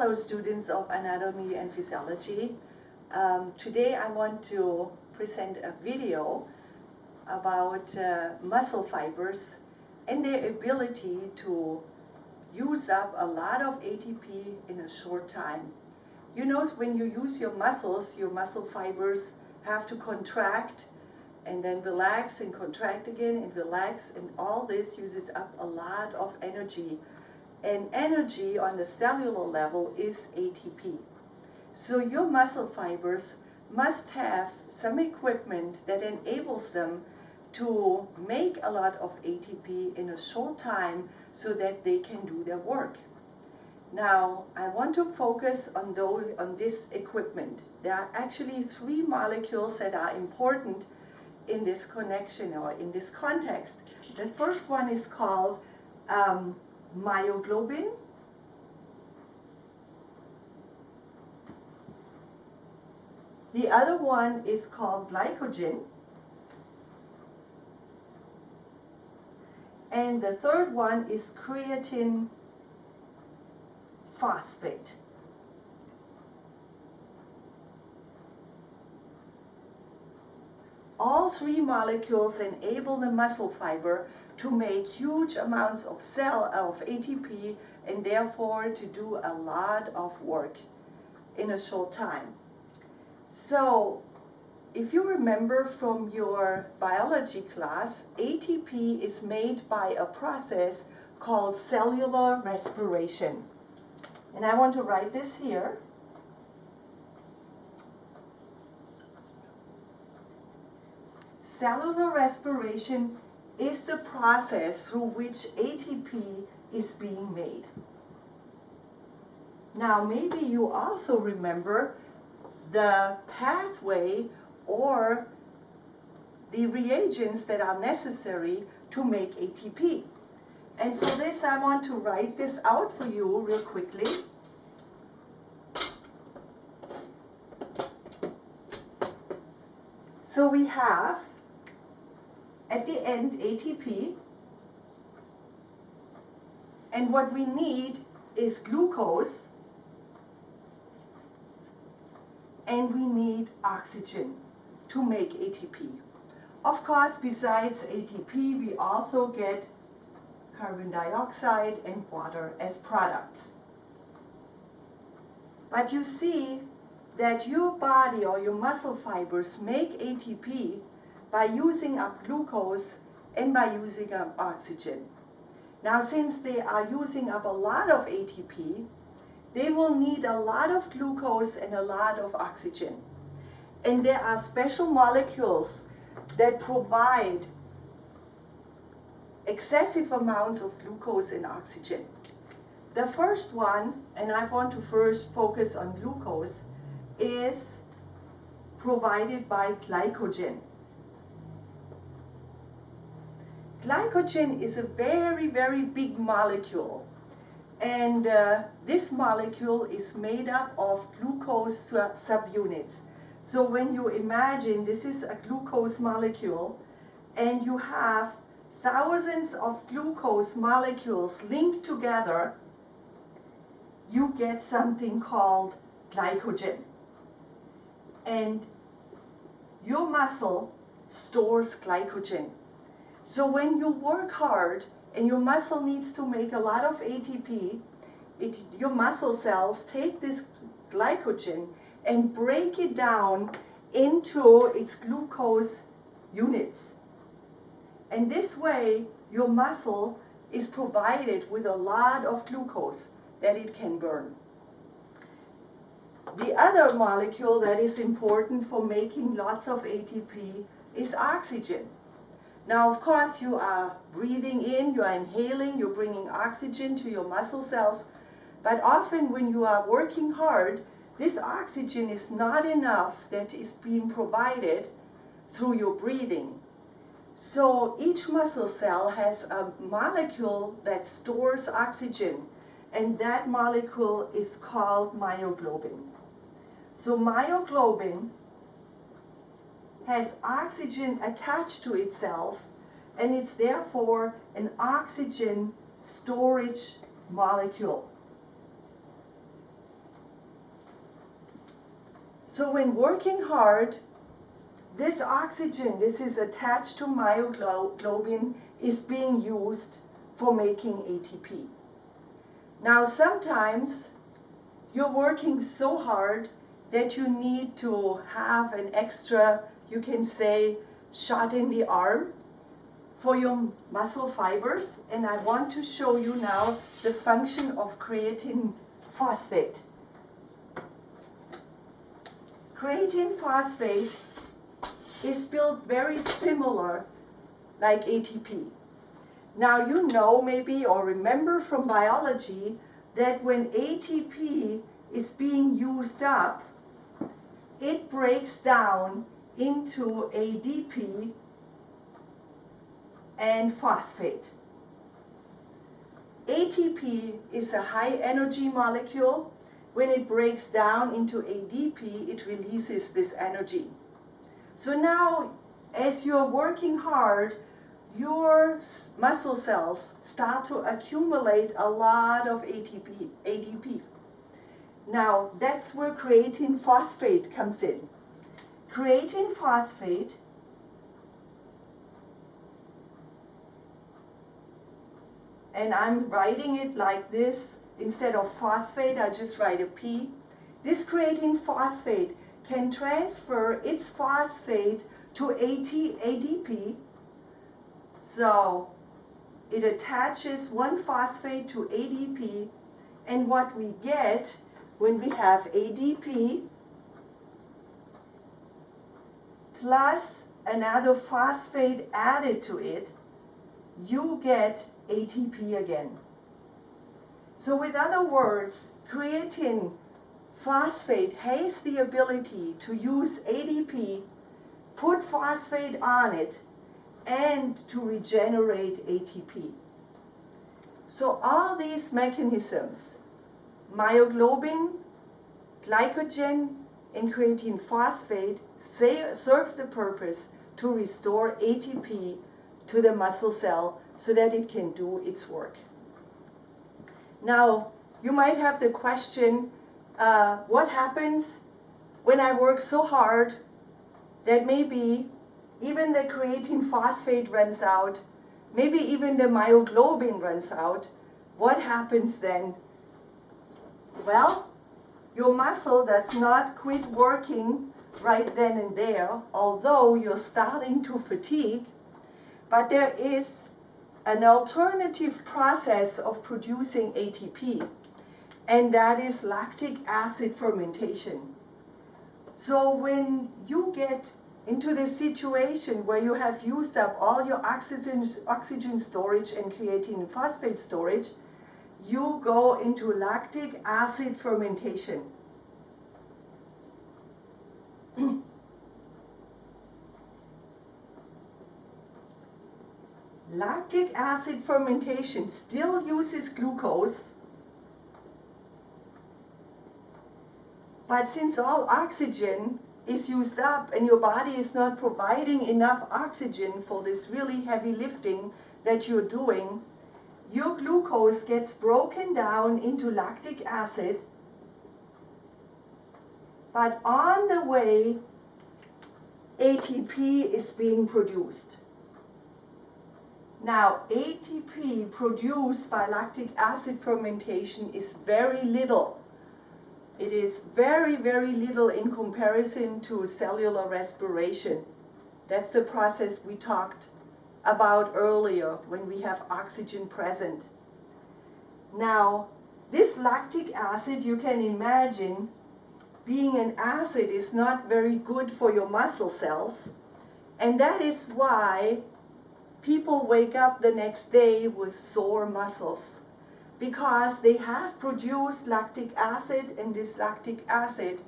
Hello students of anatomy and physiology. Today I want to present a video about muscle fibers and their ability to use up a lot of ATP in a short time. You know, when you use your muscle fibers have to contract and then relax and contract again and relax, and all this uses up a lot of energy. And energy on the cellular level is ATP. So your muscle fibers must have some equipment that enables them to make a lot of ATP in a short time so that they can do their work. Now, I want to focus on this equipment. There are actually three molecules that are important in this connection or in this context. The first one is called myoglobin. The other one is called glycogen. And the third one is creatine phosphate. All three molecules enable the muscle fiber to make huge amounts of ATP and therefore to do a lot of work in a short time. So if you remember from your biology class, ATP is made by a process called cellular respiration. And I want to write this here. Cellular respiration is the process through which ATP is being made. Now, maybe you also remember the pathway or the reagents that are necessary to make ATP. And for this, I want to write this out for you real quickly. So we have at the end ATP, and what we need is glucose, and we need oxygen to make ATP. Of course, besides ATP, we also get carbon dioxide and water as products. But you see that your body or your muscle fibers make ATP by using up glucose and by using up oxygen. Now, since they are using up a lot of ATP, they will need a lot of glucose and a lot of oxygen. And there are special molecules that provide excessive amounts of glucose and oxygen. The first one, and I want to first focus on glucose, is provided by glycogen. Glycogen is a very, very big molecule. And this molecule is made up of glucose subunits. So when you imagine this is a glucose molecule and you have thousands of glucose molecules linked together, you get something called glycogen. And your muscle stores glycogen. So when you work hard and your muscle needs to make a lot of ATP, your muscle cells take this glycogen and break it down into its glucose units. And this way, your muscle is provided with a lot of glucose that it can burn. The other molecule that is important for making lots of ATP is oxygen. Now, of course, you are breathing in, you are inhaling, you're bringing oxygen to your muscle cells, but often when you are working hard, this oxygen is not enough that is being provided through your breathing. So each muscle cell has a molecule that stores oxygen, and that molecule is called myoglobin. So myoglobin has oxygen attached to itself, and it's therefore an oxygen storage molecule. So when working hard, this oxygen, this is attached to myoglobin, is being used for making ATP. Now sometimes you're working so hard that you need to have an extra, you can say, shot in the arm for your muscle fibers, and I want to show you now the function of creatine phosphate. Creatine phosphate is built very similar like ATP. Now you know maybe or remember from biology that when ATP is being used up, it breaks down into ADP and phosphate. ATP is a high energy molecule. When it breaks down into ADP, it releases this energy. So now, as you're working hard, your muscle cells start to accumulate a lot of ADP. Now, that's where creatine phosphate comes in. Creatine phosphate and I'm writing it like this. Instead of phosphate, I just write a P. This creatine phosphate can transfer its phosphate to ADP. So it attaches one phosphate to ADP, and what we get when we have ADP plus another phosphate added to it, you get ATP again. So with other words, creatine phosphate has the ability to use ADP, put phosphate on it, and to regenerate ATP. So all these mechanisms, myoglobin, glycogen, and creatine phosphate, serve the purpose to restore ATP to the muscle cell so that it can do its work. Now, you might have the question, what happens when I work so hard that maybe even the creatine phosphate runs out, maybe even the myoglobin runs out? What happens then? Well, your muscle does not quit working right then and there, although you're starting to fatigue, but there is an alternative process of producing ATP, and that is lactic acid fermentation. So when you get into this situation where you have used up all your oxygen storage and creatine phosphate storage, you go into lactic acid fermentation. Lactic acid fermentation still uses glucose, but since all oxygen is used up and your body is not providing enough oxygen for this really heavy lifting that you're doing, your glucose gets broken down into lactic acid, but on the way, ATP is being produced. Now, ATP produced by lactic acid fermentation is very little. It is very, very little in comparison to cellular respiration. That's the process we talked about earlier when we have oxygen present. Now, this lactic acid, you can imagine, being an acid is not very good for your muscle cells, and that is why people wake up the next day with sore muscles, because they have produced lactic acid, and this lactic acid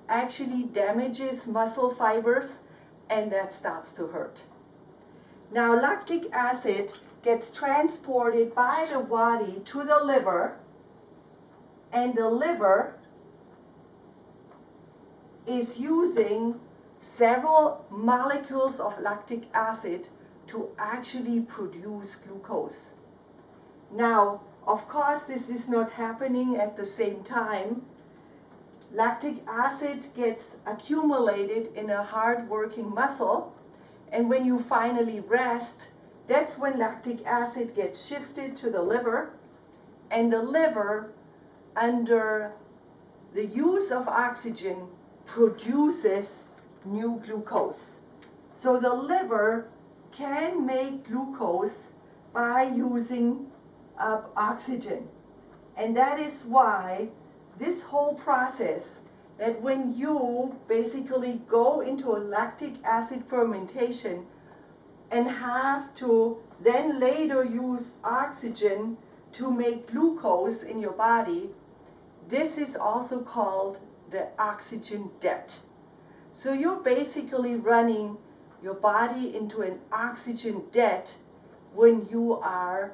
actually damages muscle fibers, and that starts to hurt. Now, lactic acid gets transported by the body to the liver, and the liver is using several molecules of lactic acid to actually produce glucose. Now, of course, this is not happening at the same time. lactic acid gets accumulated in a hard-working muscle, and when you finally rest, that's when lactic acid gets shifted to the liver, and the liver, under the use of oxygen, produces new glucose. So the liver can make glucose by using oxygen. And that is why this whole process, that when you basically go into a lactic acid fermentation and have to then later use oxygen to make glucose in your body, this is also called the oxygen debt. So you're basically running your body into an oxygen debt when you are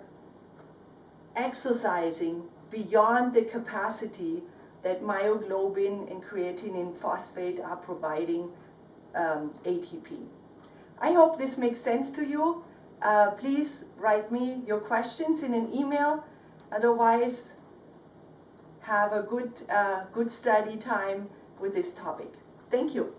exercising beyond the capacity that myoglobin and creatine phosphate are providing ATP. I hope this makes sense to you. Please write me your questions in an email. Otherwise, have a good study time with this topic. Thank you.